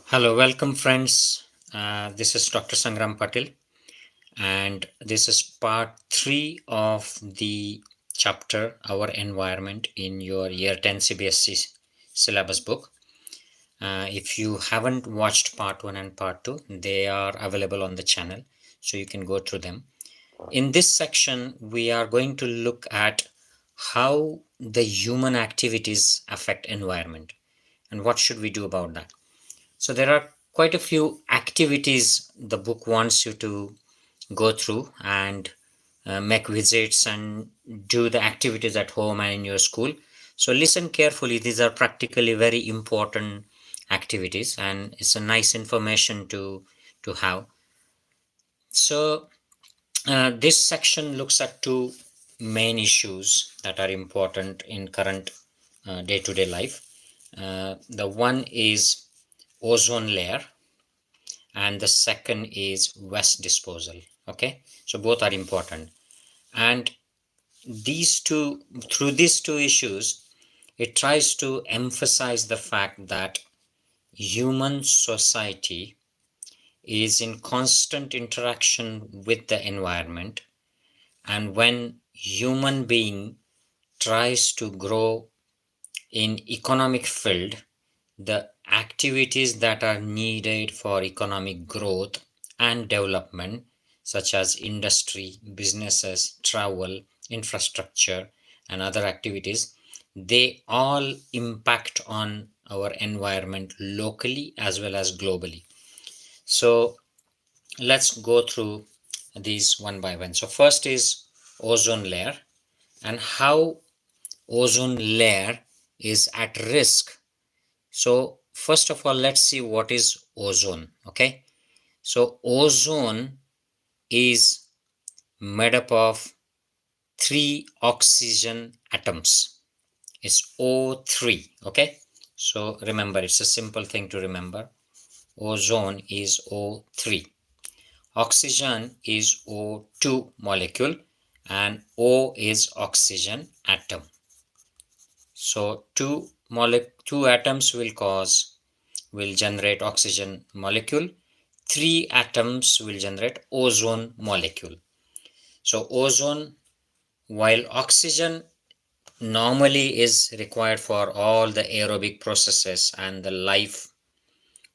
Hello, welcome friends. This is Dr. Sangram Patil, and this is part 3 of the chapter Our Environment in your Year 10 CBSE syllabus book. If you haven't watched part 1 and part 2, they are available on the channel, so you can go through them. In this section, we are going to look at how the human activities affect environment and what should we do about that. So there are quite a few activities the book wants you to go through and make visits and do the activities at home and in your school. So listen carefully. These are practically very important activities and it's a nice information to have. So this section looks at two main issues that are important in current day-to-day life. The one is ozone layer and the second is waste disposal. Okay, so both are important, and through these two issues, it tries to emphasize the fact that human society is in constant interaction with the environment, and when human being tries to grow in economic field, the activities that are needed for economic growth and development, such as industry, businesses, travel, infrastructure, and other activities, they all impact on our environment locally as well as globally. So let's go through these one by one. So first is ozone layer and how ozone layer is at risk. So first of all, let's see what is ozone. Okay, so ozone is made up of 3 oxygen atoms. It's O3. Okay, so remember, it's a simple thing to remember. Ozone is O3. Oxygen is O2 molecule and O is oxygen atom. So two atoms will generate oxygen molecule. 3 atoms will generate ozone molecule. So ozone, while oxygen normally is required for all the aerobic processes and the life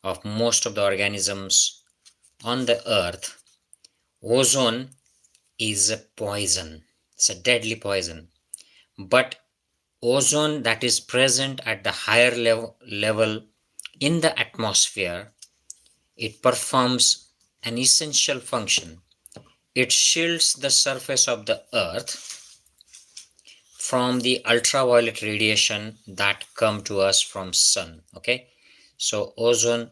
of most of the organisms on the earth, ozone is a poison. It's a deadly poison. But ozone that is present at the higher level in the atmosphere, it performs an essential function. It shields the surface of the earth from the ultraviolet radiation that come to us from sun. Okay, so ozone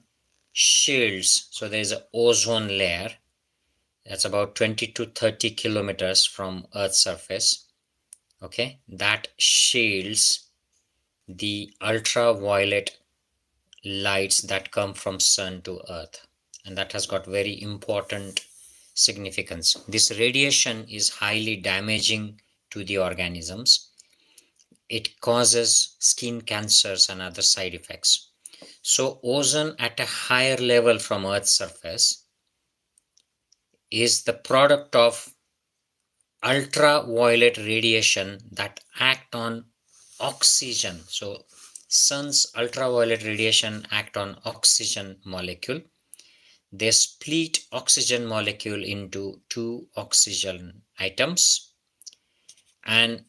shields. So there is an ozone layer that's about 20 to 30 kilometers from earth's surface. Okay, that shields the ultraviolet lights that come from sun to earth, and that has got very important significance. This radiation is highly damaging to the organisms. It causes skin cancers and other side effects. So ozone at a higher level from earth's surface is the product of ultraviolet radiation that act on oxygen. So sun's ultraviolet radiation act on oxygen molecule. They split oxygen molecule into 2 oxygen atoms, and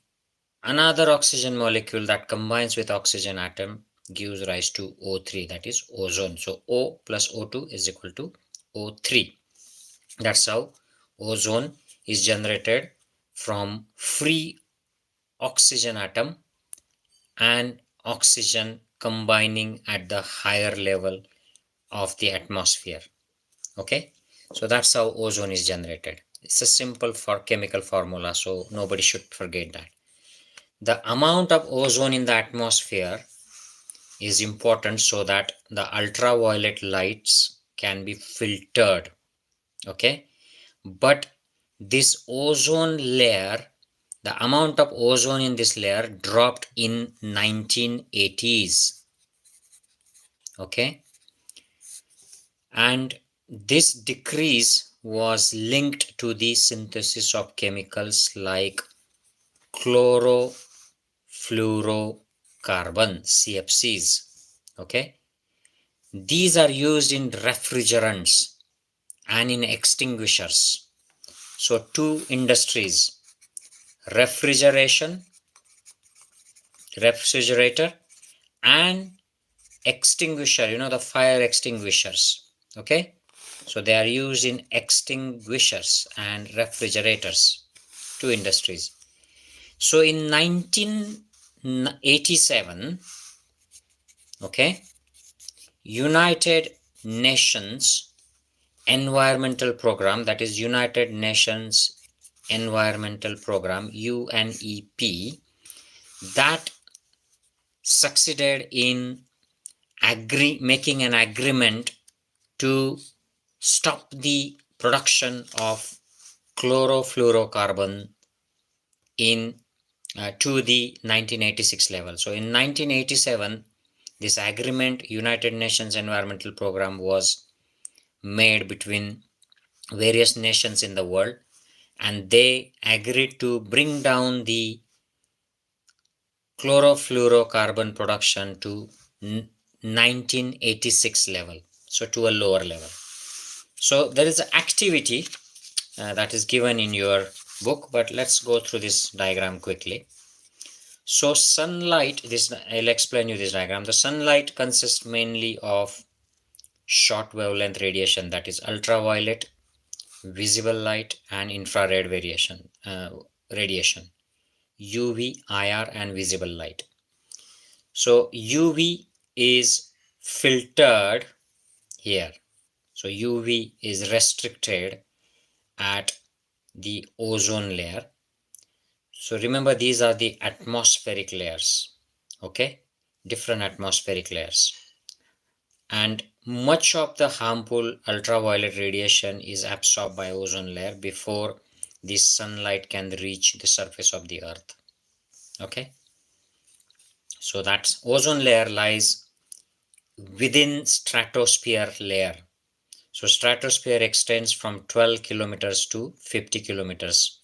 another oxygen molecule that combines with oxygen atom gives rise to O3, that is ozone. So O plus O2 is equal to O3. That's how ozone is generated from free oxygen atom and oxygen combining at the higher level of the atmosphere. Okay, so that's how ozone is generated. It's a simple chemical formula, so nobody should forget that. The amount of ozone in the atmosphere is important so that the ultraviolet lights can be filtered. Okay, but this ozone layer, the amount of ozone in this layer dropped in 1980s. Okay, and this decrease was linked to the synthesis of chemicals like chlorofluorocarbon CFCs. Okay, these are used in refrigerants and in extinguishers. So two industries, refrigerator and extinguisher, the fire extinguishers. Okay, so they are used in extinguishers and refrigerators, two industries. So in 1987, okay, United Nations Environmental Program, that is United Nations Environmental Program, UNEP, that succeeded in making an agreement to stop the production of chlorofluorocarbon in to the 1986 level. So in 1987, this agreement, United Nations Environmental Program, was made between various nations in the world, and they agreed to bring down the chlorofluorocarbon production to 1986 level, so to a lower level. So there is an activity that is given in your book, but let's go through this diagram quickly. So sunlight, I'll explain you this diagram. The sunlight consists mainly of short wavelength radiation, that is ultraviolet, visible light, and infrared radiation, UV, IR, and visible light. So UV is filtered here. So UV is restricted at the ozone layer. So remember, these are the atmospheric layers, okay, different atmospheric layers, and much of the harmful ultraviolet radiation is absorbed by ozone layer before the sunlight can reach the surface of the earth. Okay, so that's ozone layer lies within stratosphere layer. So stratosphere extends from 12 kilometers to 50 kilometers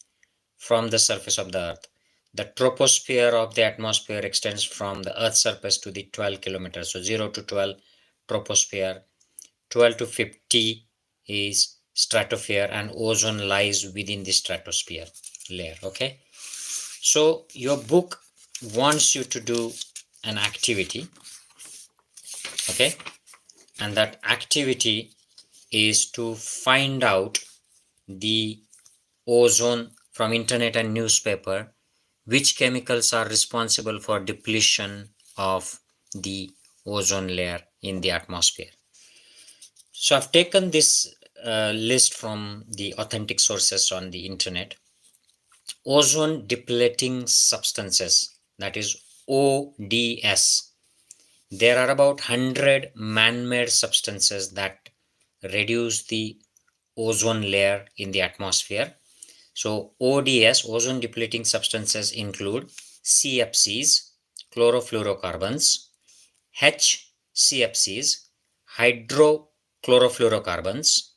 from the surface of the earth. The troposphere of the atmosphere extends from the earth's surface to the 12 kilometers. So 0 to 12 troposphere, 12 to 50 is stratosphere, and ozone lies within the stratosphere layer. Okay, so your book wants you to do an activity, okay, and that activity is to find out the ozone from internet and newspaper, which chemicals are responsible for depletion of the ozone layer in the atmosphere. So I've taken this list from the authentic sources on the internet. Ozone depleting substances, that is ODS. There are about 100 man-made substances that reduce the ozone layer in the atmosphere. So ODS, ozone depleting substances, include CFCs, chlorofluorocarbons, HCFCs, hydrochlorofluorocarbons,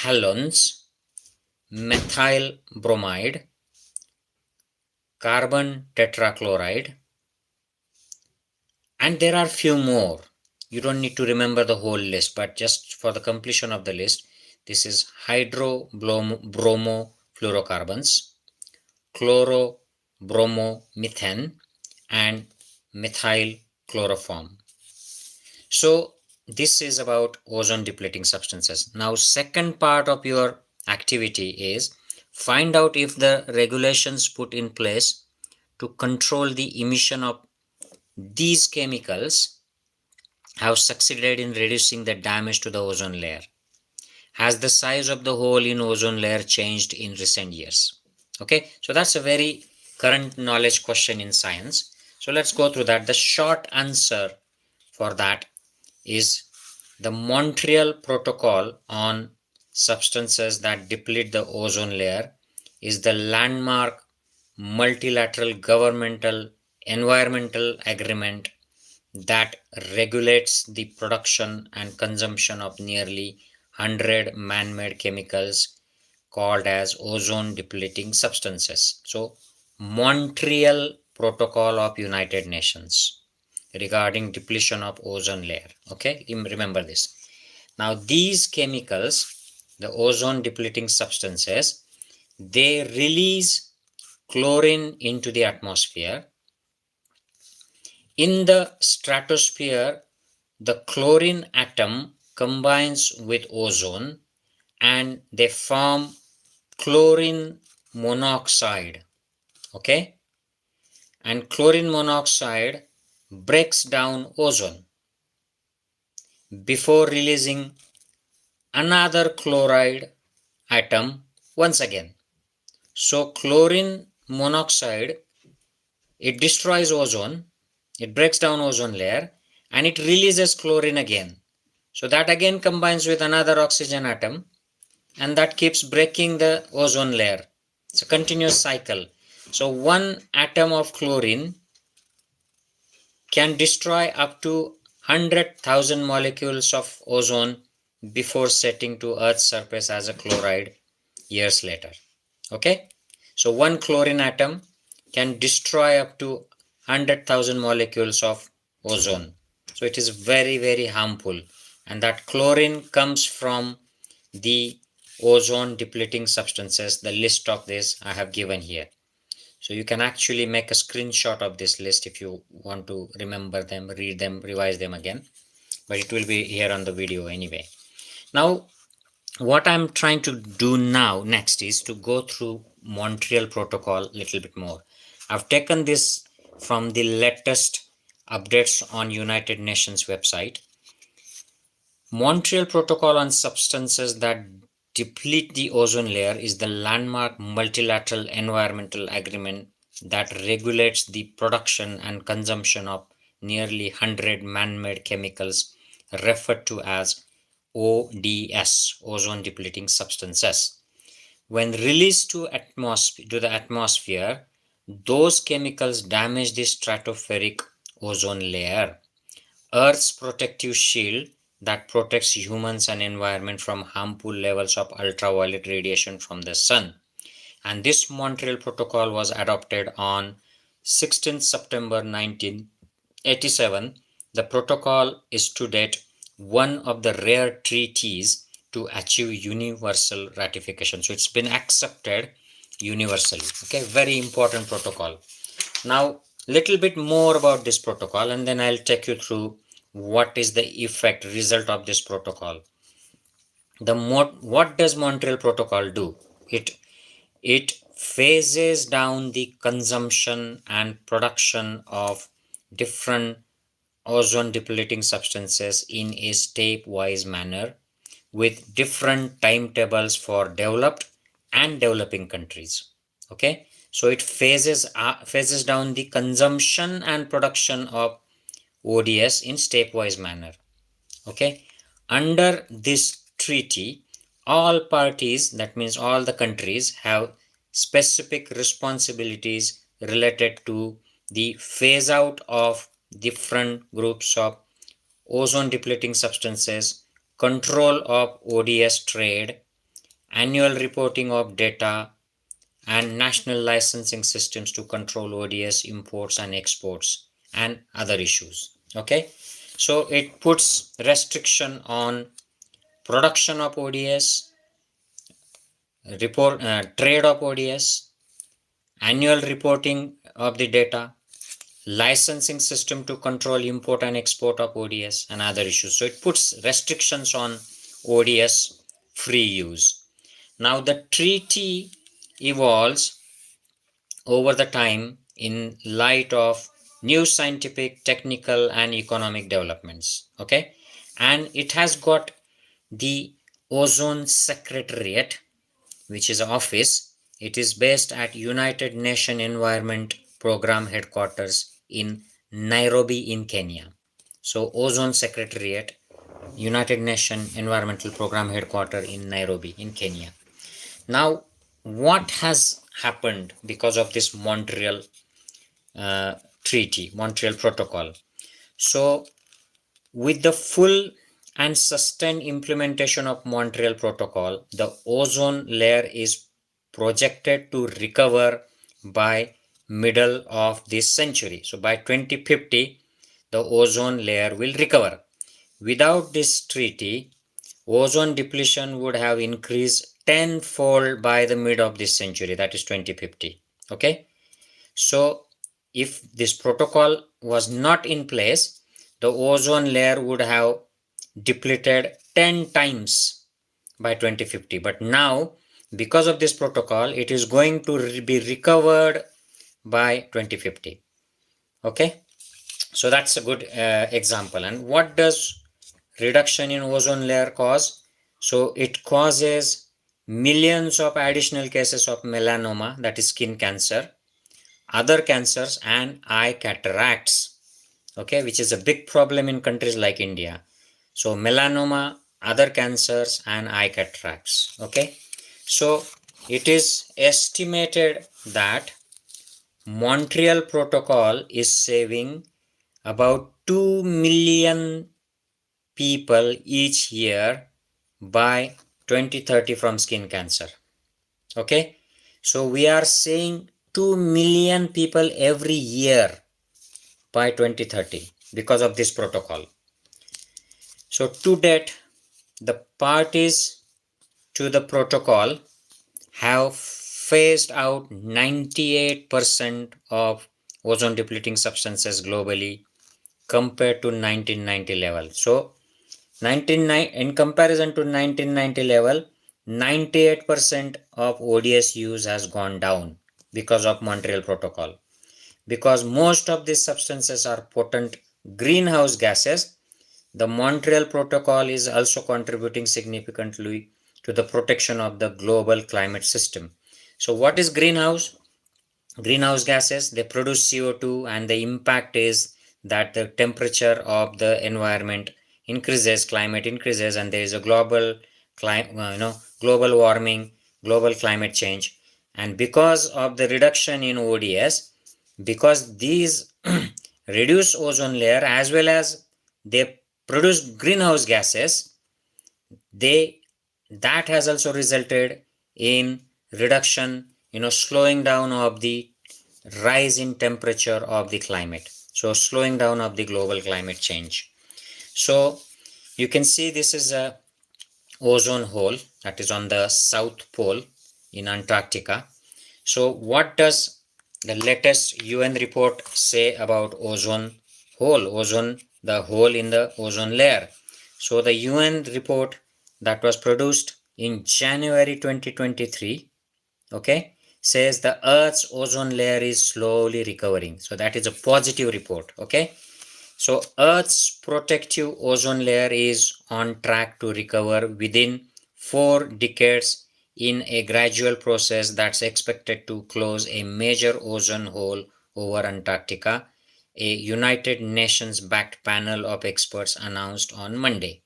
halogens, methyl bromide, carbon tetrachloride, and there are few more. You don't need to remember the whole list, but just for the completion of the list, this is hydrobromofluorocarbons, chlorobromomethane, and methyl chloroform. So this is about ozone depleting substances. Now second part of your activity is find out if the regulations put in place to control the emission of these chemicals have succeeded in reducing the damage to the ozone layer. Has the size of the hole in ozone layer changed in recent years? Okay, so that's a very current knowledge question in science. So let's go through that. The short answer for that is the Montreal Protocol on substances that deplete the ozone layer is the landmark multilateral governmental environmental agreement that regulates the production and consumption of nearly 100 man-made chemicals called as ozone depleting substances. So Montreal Protocol of United Nations regarding depletion of ozone layer. Okay, remember this. Now these chemicals, the ozone depleting substances, they release chlorine into the atmosphere. In the stratosphere, the chlorine atom combines with ozone and they form chlorine monoxide. Okay, and chlorine monoxide breaks down ozone before releasing another chloride atom once again. So chlorine monoxide, it destroys ozone, it breaks down ozone layer, and it releases chlorine again. So that again combines with another oxygen atom, and that keeps breaking the ozone layer. It's a continuous cycle. So one atom of chlorine can destroy up to 100,000 molecules of ozone before setting to Earth's surface as a chloride years later. Okay, so one chlorine atom can destroy up to 100,000 molecules of ozone. So it is very, very harmful, and that chlorine comes from the ozone depleting substances. The list of this I have given here. So you can actually make a screenshot of this list if you want to remember them, read them, revise them again, but it will be here on the video anyway. Now what I'm trying to do now next is to go through Montreal Protocol a little bit more. I've taken this from the latest updates on United Nations website. Montreal Protocol on Substances that Deplete the Ozone Layer is the landmark multilateral environmental agreement that regulates the production and consumption of nearly 100 man-made chemicals referred to as ODS, ozone depleting substances. When released to the atmosphere, those chemicals damage the stratospheric ozone layer, Earth's protective shield that protects humans and environment from harmful levels of ultraviolet radiation from the sun. And this Montreal Protocol was adopted on 16th September 1987. The protocol is to date one of the rare treaties to achieve universal ratification. So it's been accepted universally. Okay, very important protocol. Now little bit more about this protocol, and then I'll take you through what is the result of this protocol. What does Montreal Protocol do? It phases down the consumption and production of different ozone depleting substances in a stepwise manner with different timetables for developed and developing countries. Okay, so it phases down the consumption and production of ODS in stepwise manner. Okay, under this treaty, all parties, that means all the countries, have specific responsibilities related to the phase out of different groups of ozone depleting substances, control of ODS trade, annual reporting of data, and national licensing systems to control ODS imports and exports and other issues. Okay, so it puts restriction on production of ODS, trade of ODS, annual reporting of the data, licensing system to control import and export of ODS, and other issues. So it puts restrictions on ODS free use. Now the treaty evolves over the time in light of new scientific, technical, and economic developments. Okay, and it has got the Ozone Secretariat, which is an office. It is based at United Nations Environment Program headquarters in Nairobi in Kenya. So Ozone Secretariat, United Nations Environmental Program headquarters in Nairobi in Kenya. Now what has happened because of this Montreal Treaty, Montreal Protocol? So with the full and sustained implementation of Montreal Protocol, the ozone layer is projected to recover by middle of this century. So by 2050, the ozone layer will recover. Without this treaty, ozone depletion would have increased tenfold by the mid of this century, that is 2050. Okay, so if this protocol was not in place, the ozone layer would have depleted 10 times by 2050. But now, because of this protocol, it is going to be recovered by 2050. Okay, so that's a good example. And what does reduction in ozone layer cause? So it causes millions of additional cases of melanoma, that is skin cancer, other cancers, and eye cataracts, okay, which is a big problem in countries like India. So melanoma, other cancers, and eye cataracts. Okay, so it is estimated that Montreal Protocol is saving about 2 million people each year by 2030 from skin cancer. Okay, so we are saying 2 million people every year by 2030 because of this protocol. So to date, the parties to the protocol have phased out 98% of ozone depleting substances globally compared to 1990 level. So in comparison to 1990 level, 98% of ODS use has gone down because of Montreal Protocol. Because most of these substances are potent greenhouse gases, the Montreal Protocol is also contributing significantly to the protection of the global climate system. So what is greenhouse? Greenhouse gases, they produce CO2, and the impact is that the temperature of the environment increases, climate increases, and there is a global warming, global climate change. And because of the reduction in ODS, because these reduce ozone layer as well as they produce greenhouse gases, they that has also resulted in reduction, slowing down of the rise in temperature of the climate, so slowing down of the global climate change. So you can see this is a ozone hole that is on the south pole in Antarctica. So what does the latest UN report say about the hole in the ozone layer? So the UN report that was produced in January 2023, okay, says the Earth's ozone layer is slowly recovering. So that is a positive report. Okay, so Earth's protective ozone layer is on track to recover within 4 decades in a gradual process that's expected to close a major ozone hole over Antarctica, a United Nations backed panel of experts announced on Monday.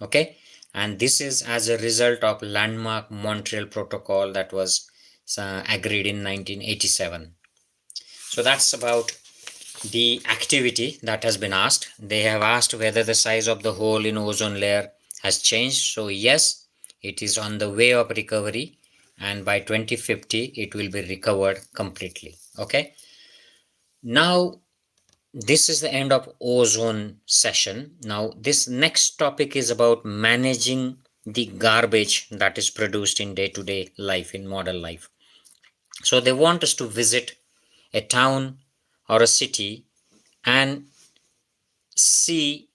Okay, and this is as a result of landmark Montreal Protocol that was agreed in 1987. So that's about the activity that has been asked. They have asked whether the size of the hole in ozone layer has changed. So yes, it is on the way of recovery, and by 2050 it will be recovered completely. Okay, now this is the end of ozone session. Now this next topic is about managing the garbage that is produced in day-to-day life, in modern life. So they want us to visit a town or a city and see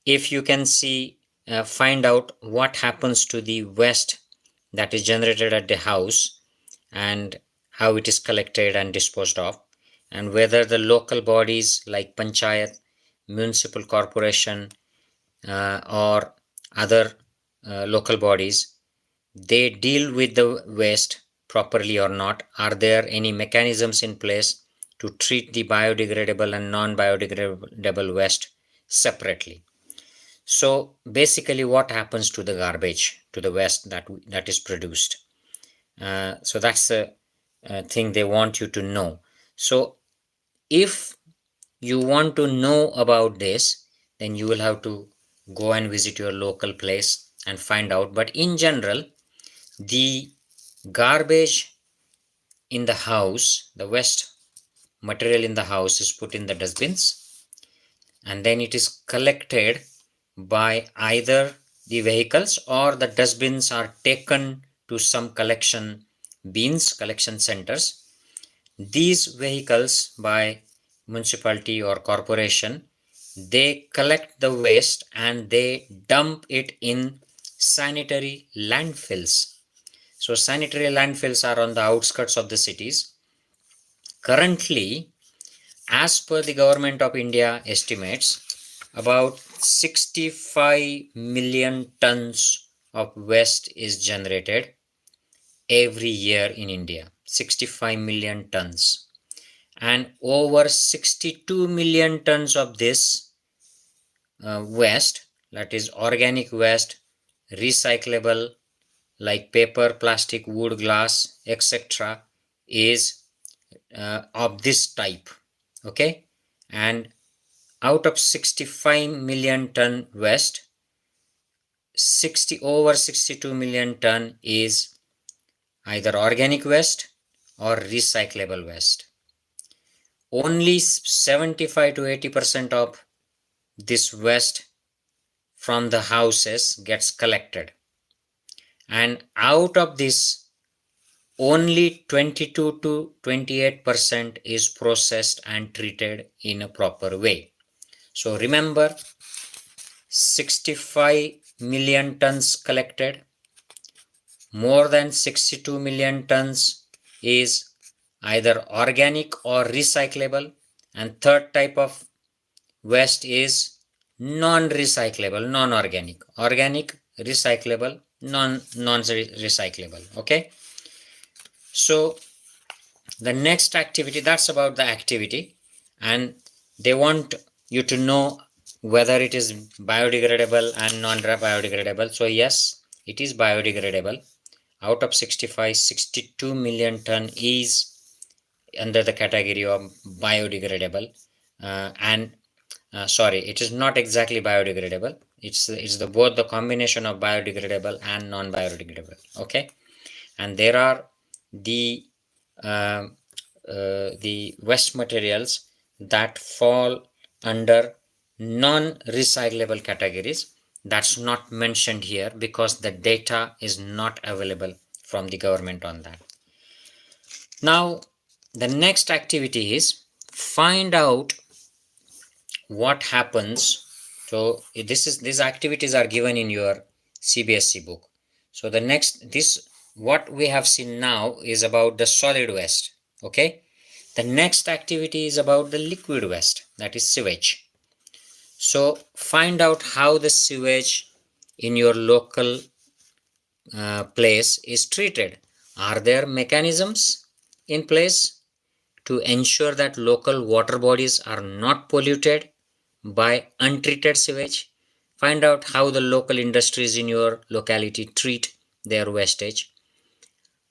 if you can find out what happens to the waste that is generated at the house, and how it is collected and disposed of, and whether the local bodies like panchayat, municipal corporation, or other local bodies, they deal with the waste properly or not. Are there any mechanisms in place to treat the biodegradable and non-biodegradable waste separately? So basically, what happens to the garbage, to the waste that is produced? So that's the thing they want you to know. So if you want to know about this, then you will have to go and visit your local place and find out. But in general, the garbage in the house, the waste material in the house is put in the dustbins, and then it is collected by either the vehicles, or the dustbins are taken to some collection bins, collection centers. These vehicles by municipality or corporation, they collect the waste and they dump it in sanitary landfills. So sanitary landfills are on the outskirts of the cities. Currently, as per the Government of India estimates, about 65 million tons of waste is generated every year in India. 65 million tons. And over 62 million tons of this waste, that is organic waste, recyclable like paper, plastic, wood, glass, etc., is of this type. Okay, and out of 65 million ton waste, over 62 million ton is either organic waste or recyclable waste. Only 75 to 80% of this waste from the houses gets collected, and out of this only 22 to 28% is processed and treated in a proper way. So remember, 65 million tons collected, more than 62 million tons is either organic or recyclable, and third type of waste is non-recyclable, non-organic. Organic, recyclable, non-recyclable. Okay, so the next activity, that's about the activity, and they want you to know whether it is biodegradable and non-biodegradable. So yes, it is biodegradable. Out of 65, 62 million ton is under the category of biodegradable, and sorry, it is not exactly biodegradable. It's the both the combination of biodegradable and non-biodegradable. Okay, and there are the waste materials that fall under non-recyclable categories. That's not mentioned here because the data is not available from the government on that. Now the next activity is find out what happens. So these activities are given in your CBSE book. So the next, this what we have seen now is about the solid waste. Okay, the next activity is about the liquid waste, that is sewage. So find out how the sewage in your local place is treated. Are there mechanisms in place to ensure that local water bodies are not polluted by untreated sewage? Find out how the local industries in your locality treat their wastage.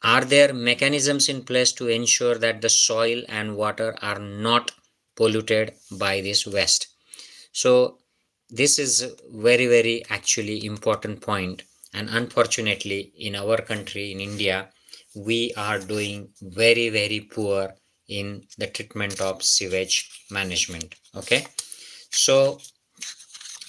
Are there mechanisms in place to ensure that the soil and water are not polluted by this waste? So this is very actually important point, and unfortunately in our country, in India, we are doing very poor in the treatment of sewage management. Okay, so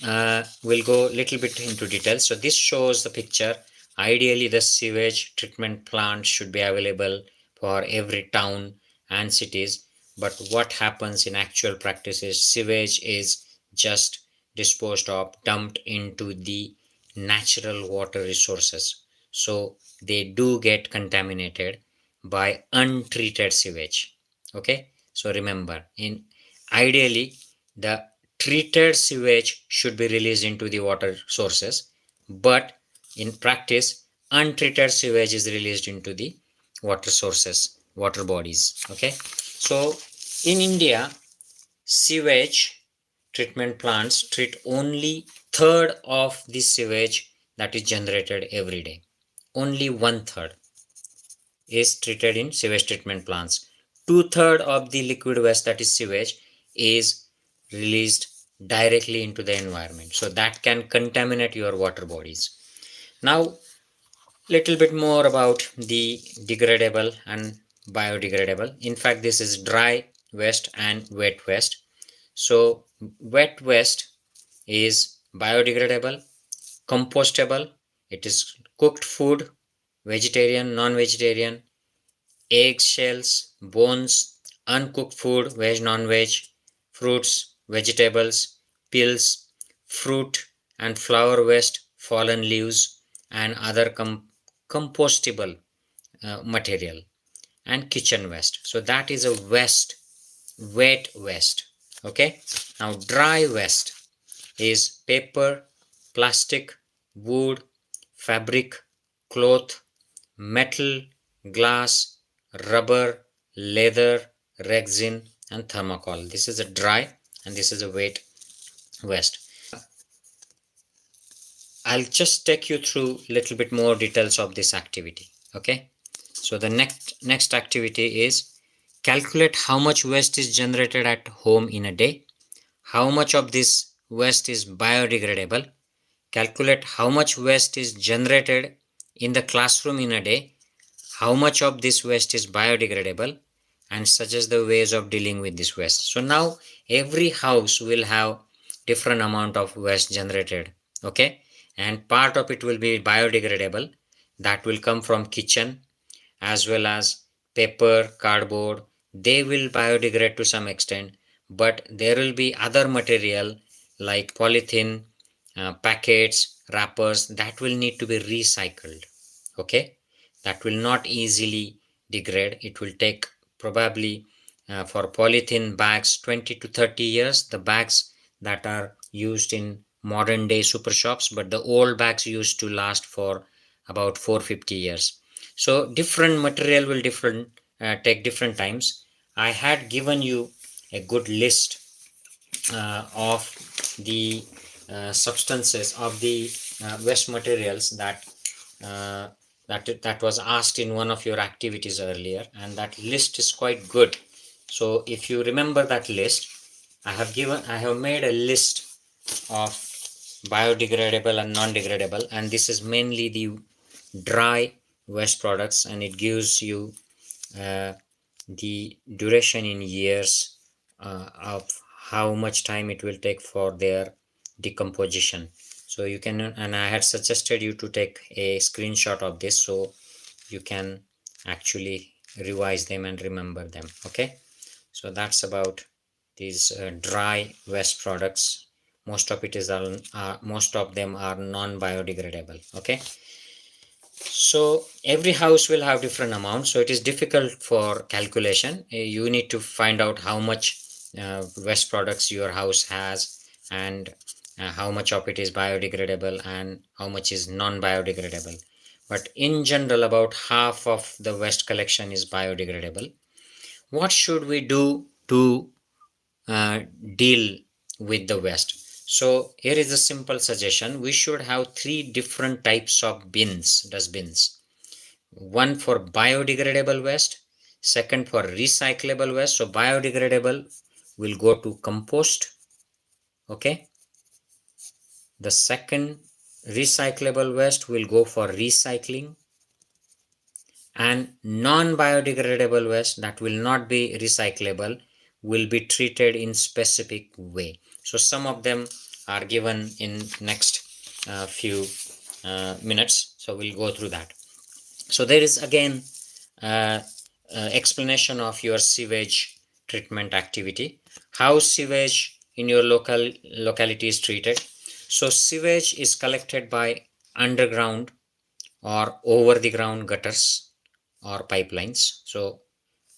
we'll go a little bit into detail. So this shows the picture. Ideally the sewage treatment plant should be available for every town and cities, but what happens in actual practice is sewage is just disposed of, dumped into the natural water resources, so they do get contaminated by untreated sewage. Okay, so remember, in ideally the treated sewage should be released into the water sources, but in practice untreated sewage is released into the water sources, water bodies. Okay, so in India, sewage treatment plants treat only third of the sewage that is generated every day. Only one third is treated in sewage treatment plants. Two-thirds of the liquid waste, that is sewage, is released directly into the environment. So that can contaminate your water bodies. Now, little bit more about the degradable and biodegradable. In fact, this is dry waste and wet waste. So wet waste is biodegradable, compostable. It is cooked food, vegetarian, non-vegetarian, eggshells, bones, uncooked food, veg, non-veg, fruits, vegetables, peels, fruit and flower waste, fallen leaves and other compostable material, and kitchen waste. So that is a waste, wet waste. Okay. Now dry waste is paper, plastic, wood, fabric, cloth, metal, glass, rubber, leather, resin, and thermocol. This is a dry and this is a wet waste. I'll just take you through a little bit more details of this activity. Okay. So the next activity is calculate how much waste is generated at home in a day. How much of this waste is biodegradable? Calculate how much waste is generated in the classroom in a day. How much of this waste is biodegradable, and suggest the ways of dealing with this waste. So now every house will have different amount of waste generated. Okay. And part of it will be biodegradable, that will come from kitchen, as well as paper, cardboard. They will biodegrade to some extent, but there will be other material like polythene, packets, wrappers that will need to be recycled. Okay. That will not easily degrade. It will take probably for polythene bags 20 to 30 years, the bags that are used in modern day super shops, but the old bags used to last for about 450 years. So different material will take different times. I had given you a good list of the substances of the waste materials uh, that was asked in one of your activities earlier, and that list is quite good. So if you remember that list, I have made a list of biodegradable and non-degradable, and this is mainly the dry waste products, and it gives you uh, the duration in years of how much time it will take for their decomposition. So you can, and I had suggested you to take a screenshot of this so you can actually revise them and remember them. Okay. So that's about these dry waste products. Most of it is most of them are non-biodegradable. Okay. So every house will have different amounts, so it is difficult for calculation. You need to find out how much waste products your house has, and how much of it is biodegradable and how much is non-biodegradable. But in general, about half of the waste collection is biodegradable. What should we do to deal with the waste? So here is a simple suggestion. We should have 3 different types of dustbins. One for biodegradable waste, second for recyclable waste. So biodegradable will go to compost. Okay. The second, recyclable waste, will go for recycling, and non-biodegradable waste that will not be recyclable will be treated in specific way. So some of them are given in next few minutes, so we'll go through that. So there is again explanation of your sewage treatment activity, how sewage in your locality is treated. So sewage is collected by underground or over the ground gutters or pipelines. So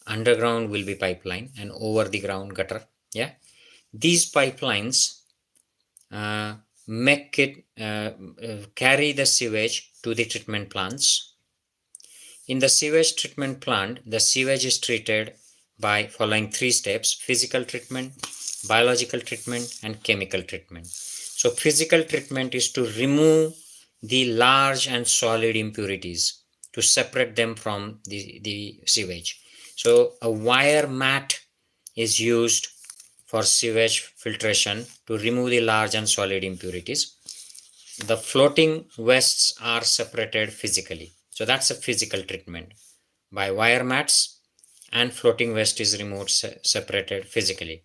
underground will be pipeline and over the ground gutter. Yeah, these pipelines make it carry the sewage to the treatment plants. In the sewage treatment plant, the sewage is treated by following 3 steps: physical treatment, biological treatment, and chemical treatment. So physical treatment is to remove the large and solid impurities, to separate them from the sewage. So a wire mat is used for sewage filtration to remove the large and solid impurities. The floating wastes are separated physically. So that's a physical treatment. By wire mats and floating waste is removed, separated physically.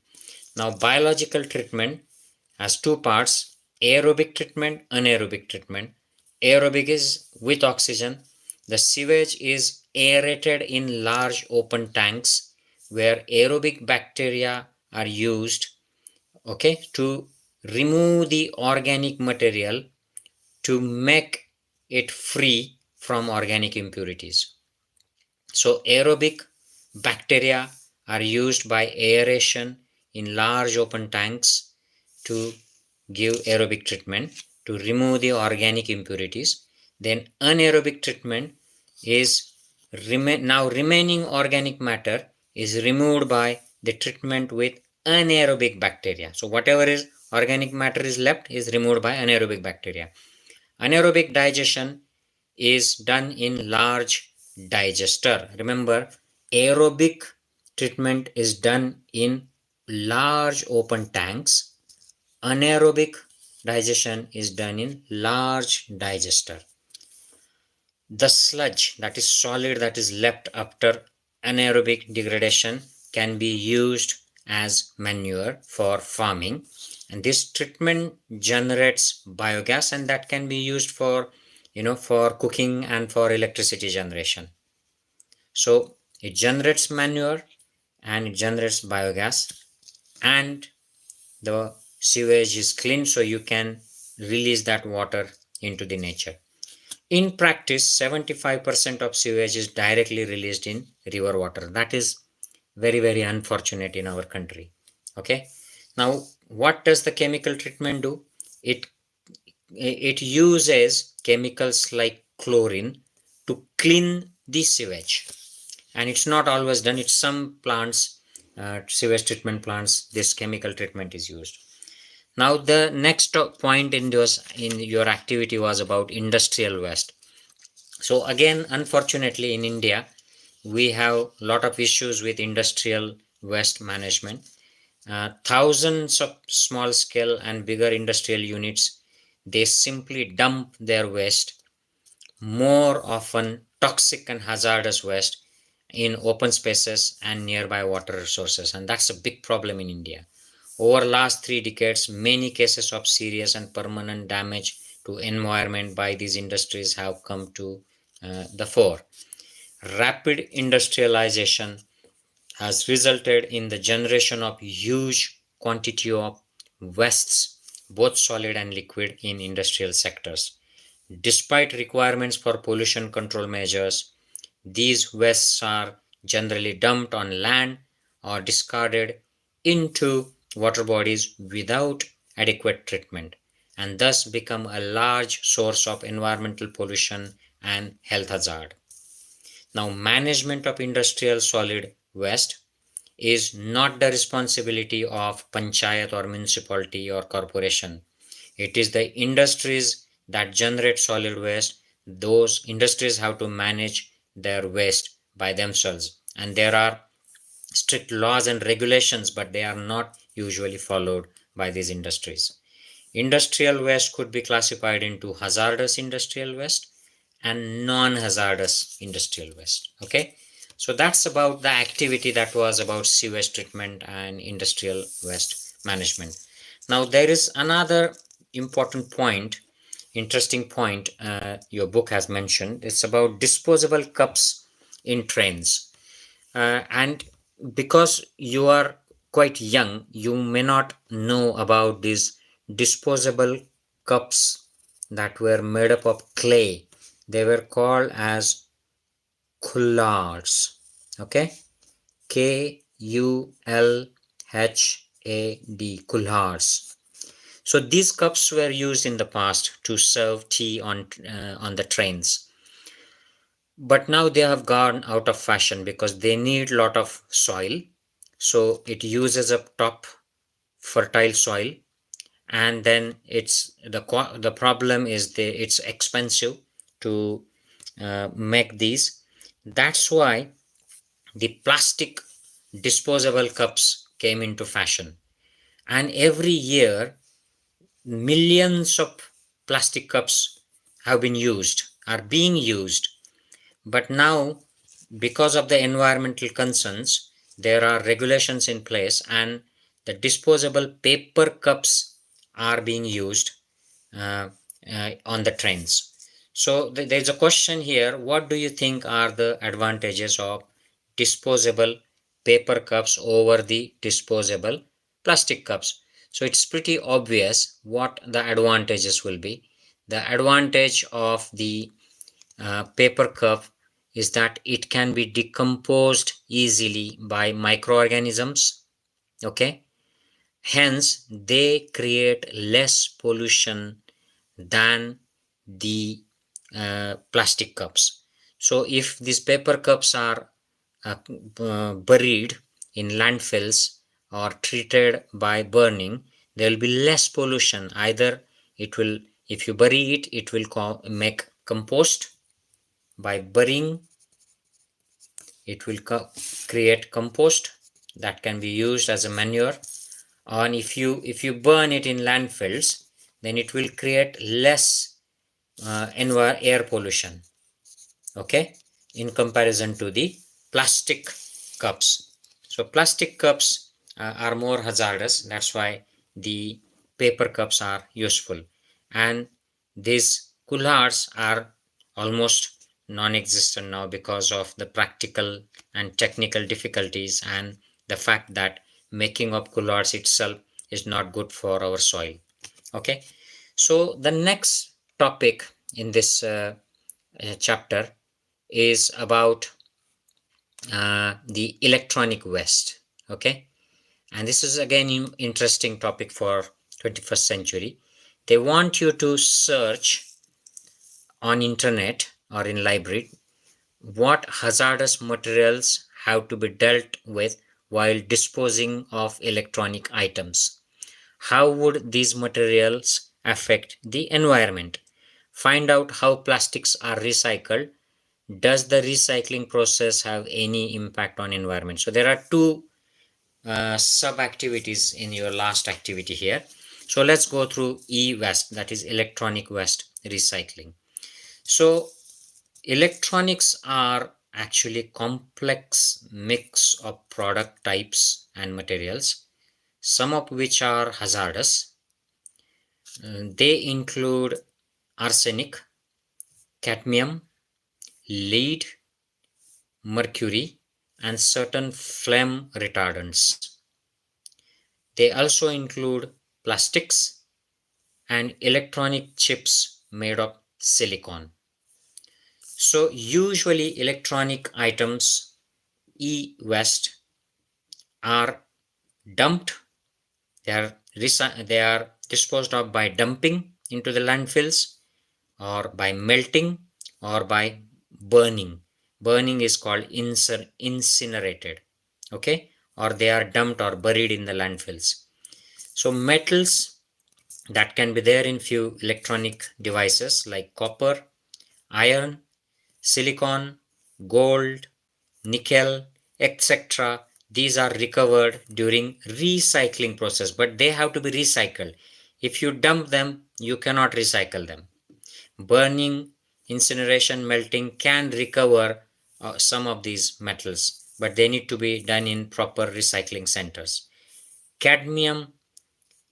Now biological treatment has two parts: aerobic treatment, anaerobic treatment. Aerobic is with oxygen. The sewage is aerated in large open tanks where aerobic bacteria are used, okay, to remove the organic material to make it free from organic impurities. So aerobic bacteria are used by aeration in large open tanks to give aerobic treatment to remove the organic impurities. Then anaerobic treatment is now remaining organic matter is removed by the treatment with anaerobic bacteria. So whatever is organic matter is left is removed by anaerobic bacteria. Anaerobic digestion is done in large digester. Remember, aerobic treatment is done in large open tanks. Anaerobic digestion is done in large digester. The sludge, that is solid that is left after anaerobic degradation, can be used as manure for farming, and this treatment generates biogas, and that can be used for for cooking and for electricity generation. So it generates manure and it generates biogas, and the sewage is clean, so you can release that water into the nature. In practice, 75% of sewage is directly released in river water. That is very, very unfortunate in our country. Okay. Now, what does the chemical treatment do? It uses chemicals like chlorine to clean the sewage. And it's not always done. It's some plants, sewage treatment plants, this chemical treatment is used. Now the next point in your activity was about industrial waste. So again, unfortunately in India, we have a lot of issues with industrial waste management. Thousands of small scale and bigger industrial units, they simply dump their waste, more often toxic and hazardous waste, in open spaces and nearby water resources, and that's a big problem in India. Over last 3 decades, many cases of serious and permanent damage to environment by these industries have come to the fore. Rapid industrialization has resulted in the generation of huge quantity of wastes, both solid and liquid, in industrial sectors. Despite requirements for pollution control measures, these wastes are generally dumped on land or discarded into water bodies without adequate treatment, and thus become a large source of environmental pollution and health hazard. Now, management of industrial solid waste is not the responsibility of panchayat or municipality or corporation. It is the industries that generate solid waste. Those industries have to manage their waste by themselves, and there are strict laws and regulations, but they are not usually followed by these industries. Industrial waste could be classified into hazardous industrial waste and non-hazardous industrial waste. Okay, so that's about the activity that was about sewage treatment and industrial waste management. Now there is another important point, interesting point, your book has mentioned. It's about disposable cups in trains. And because you are quite young, you may not know about these disposable cups that were made up of clay. They were called as kullards. Okay, Kulhad, kullards. So these cups were used in the past to serve tea on the trains, but now they have gone out of fashion because they need a lot of soil. So it uses up top fertile soil, and then the problem is it's expensive to make these. That's why the plastic disposable cups came into fashion. and every year millions of plastic cups have been used, are being used. But now, because of the environmental concerns, there are regulations in place, and the disposable paper cups are being used uh, on the trains. So there's a question here: what do you think are the advantages of disposable paper cups over the disposable plastic cups? So it's pretty obvious what the advantages will be. The advantage of the paper cup is that it can be decomposed easily by microorganisms. Okay, hence they create less pollution than the plastic cups. So if these paper cups are buried in landfills or treated by burning, there will be less pollution. Either it will, if you bury it, it will make compost. By burying, it will create compost that can be used as a manure. And if you burn it in landfills, then it will create less air pollution, okay, in comparison to the plastic cups. So plastic cups are more hazardous. That's why the paper cups are useful, and these coolers are almost non-existent now because of the practical and technical difficulties, and the fact that making of coolers itself is not good for our soil. Okay, so the next topic in this chapter is about the electronic waste. Okay, and this is again an interesting topic for 21st century. They want you to search on internet or in library what hazardous materials have to be dealt with while disposing of electronic items. How would these materials affect the environment? Find out how plastics are recycled. Does the recycling process have any impact on environment? So there are two sub activities in your last activity here. So let's go through e-waste, that is electronic waste recycling. So electronics are actually complex mix of product types and materials, some of which are hazardous. They include arsenic, cadmium, lead, mercury, and certain flame retardants. They also include plastics and electronic chips made of silicon. So usually electronic items, e-waste, are dumped. They are disposed of by dumping into the landfills, or by melting, or by burning. Burning is called incinerated. Okay, or they are dumped or buried in the landfills. So metals that can be there in few electronic devices like copper, iron, silicon, gold, nickel, etc. These are recovered during recycling process, but they have to be recycled. If you dump them, you cannot recycle them. Burning, incineration, melting can recover some of these metals, but they need to be done in proper recycling centers. Cadmium,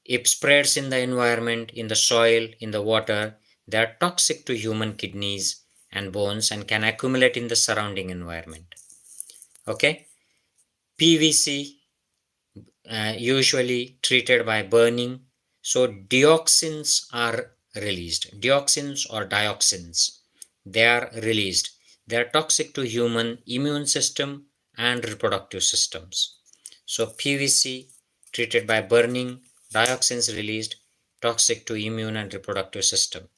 if spreads in the environment, in the soil, in the water, they are toxic to human kidneys and bones and can accumulate in the surrounding environment. Okay, PVC, usually treated by burning. So dioxins are released. Dioxins or dioxins, they are released. They are toxic to human immune system and reproductive systems. So PVC treated by burning, dioxins released, toxic to immune and reproductive system.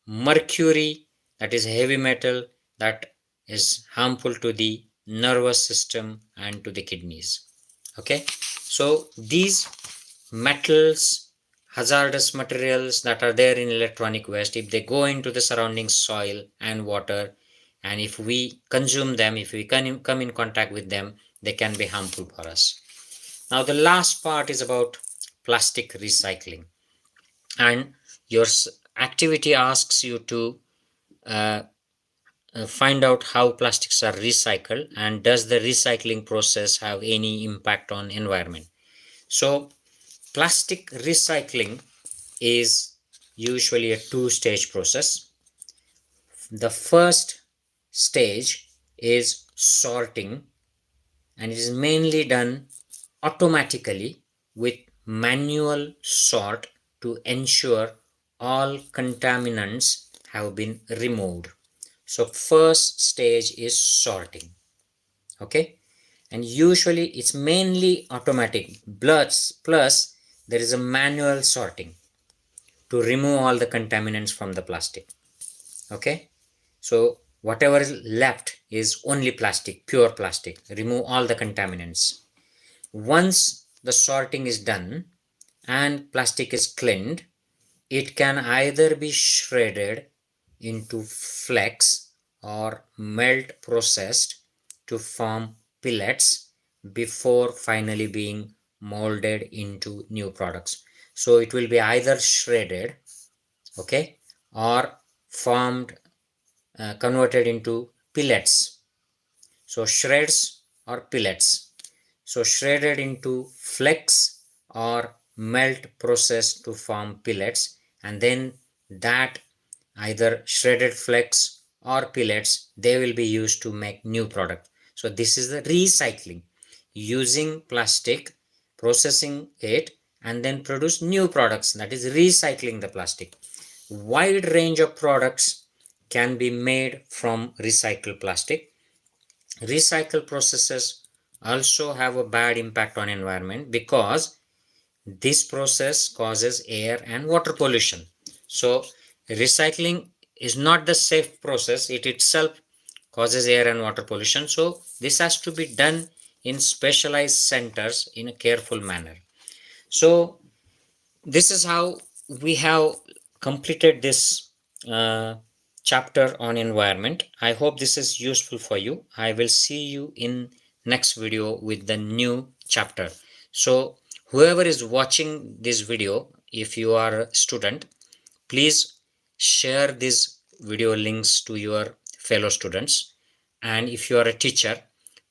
Mercury, that is heavy metal that is harmful to the nervous system and to the kidneys. Okay, so these metals, hazardous materials that are there in electronic waste, if they go into the surrounding soil and water, and if we consume them, if we can come in contact with them, they can be harmful for us. Now the last part is about plastic recycling. And your activity asks you to find out how plastics are recycled and does the recycling process have any impact on environment. So plastic recycling is usually a two-stage process. The first stage is sorting, and it is mainly done automatically with manual sort to ensure all contaminants have been removed. So first stage is sorting. Okay, and usually it's mainly automatic, plus there is a manual sorting to remove all the contaminants from the plastic. Okay, so whatever is left is only plastic, pure plastic. Remove all the contaminants. Once the sorting is done and plastic is cleaned, it can either be shredded into flakes or melt processed to form pellets before finally being molded into new products. So it will be either shredded, okay, or formed, converted into pellets. So shreds or pellets. So shredded into flakes or melt processed to form pellets, and then that either shredded flakes or pellets, they will be used to make new product. So this is the recycling, using plastic, processing it, and then produce new products, that is recycling the plastic. Wide range of products can be made from recycled plastic. Recycle processes also have a bad impact on environment because this process causes air and water pollution. So recycling is not the safe process, it itself causes air and water pollution. So this has to be done in specialized centers in a careful manner. So this is how we have completed this chapter on environment. I hope this is useful for you. I will see you in next video with the new chapter. So whoever is watching this video, if you are a student, please share these video links to your fellow students. And if you are a teacher,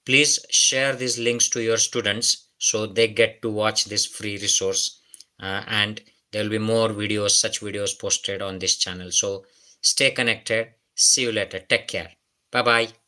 please share these links to your students so they get to watch this free resource. And there will be more videos, such videos posted on this channel. So stay connected. See you later. Take care. Bye bye.